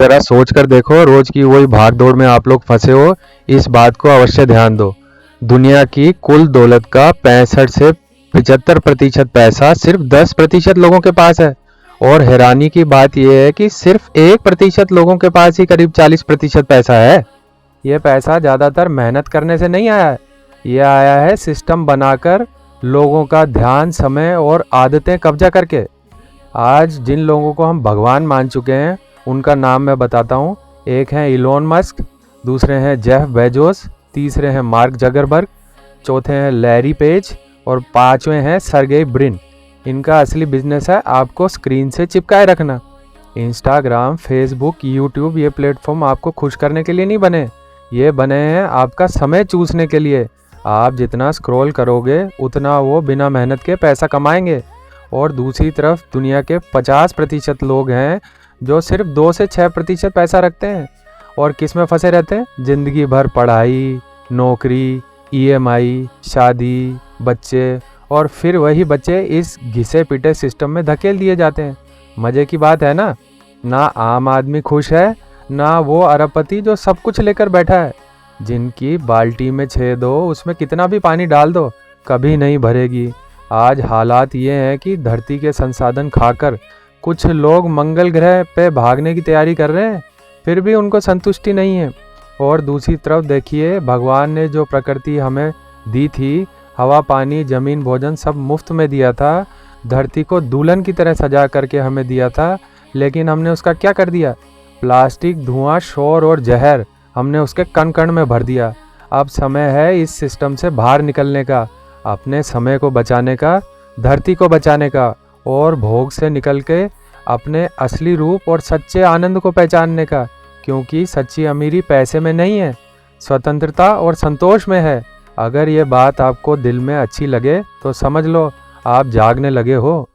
जरा सोच कर देखो, रोज की वही भाग दौड़ में आप लोग फंसे हो। इस बात को अवश्य ध्यान दो। दुनिया की कुल दौलत का 65 से 75% पैसा सिर्फ 10% लोगों के पास है। और हैरानी की बात यह है कि सिर्फ 1% लोगों के पास ही करीब 40% पैसा है। यह पैसा ज्यादातर मेहनत करने से नहीं आया है। यह आया है सिस्टम बनाकर, लोगों का ध्यान, समय और आदतें कब्जा करके। आज जिन लोगों को हम भगवान मान चुके हैं उनका नाम मैं बताता हूँ। एक हैं इलोन मस्क, दूसरे हैं जेफ बेजोस, तीसरे हैं मार्क जगरबर्ग, चौथे हैं लैरी पेज और पांचवें हैं सर्गेई ब्रिन। इनका असली बिजनेस है आपको स्क्रीन से चिपकाए रखना। इंस्टाग्राम, फेसबुक, यूट्यूब ये प्लेटफॉर्म आपको खुश करने के लिए नहीं बने। ये बने हैं आपका समय चूसने के लिए। आप जितना स्क्रॉल करोगे उतना वो बिना मेहनत के पैसा कमाएंगे। और दूसरी तरफ दुनिया के 50% लोग हैं जो सिर्फ 2 से 6% पैसा रखते हैं। और किस में फंसे रहते हैं? जिंदगी भर पढ़ाई, नौकरी, ईएमआई, शादी, बच्चे, और फिर वही बच्चे इस घिसे पिटे सिस्टम में धकेल दिए जाते हैं। मजे की बात है ना आम आदमी खुश है, ना वो अरबपति जो सब कुछ लेकर बैठा है। जिनकी बाल्टी में छेद हो, उसमें कितना भी पानी डाल दो कभी नहीं भरेगी। आज हालात ये हैं कि धरती के संसाधन खाकर कुछ लोग मंगल ग्रह पे भागने की तैयारी कर रहे हैं, फिर भी उनको संतुष्टि नहीं है। और दूसरी तरफ देखिए, भगवान ने जो प्रकृति हमें दी थी, हवा, पानी, जमीन, भोजन सब मुफ्त में दिया था। धरती को दुल्हन की तरह सजा करके हमें दिया था, लेकिन हमने उसका क्या कर दिया? प्लास्टिक, धुआं, शोर और जहर हमने उसके कण कण में भर दिया। अब समय है इस सिस्टम से बाहर निकलने का, अपने समय को बचाने का, धरती को बचाने का, और भोग से निकल के अपने असली रूप और सच्चे आनंद को पहचानने का। क्योंकि सच्ची अमीरी पैसे में नहीं है, स्वतंत्रता और संतोष में है। अगर ये बात आपको दिल में अच्छी लगे तो समझ लो आप जागने लगे हो।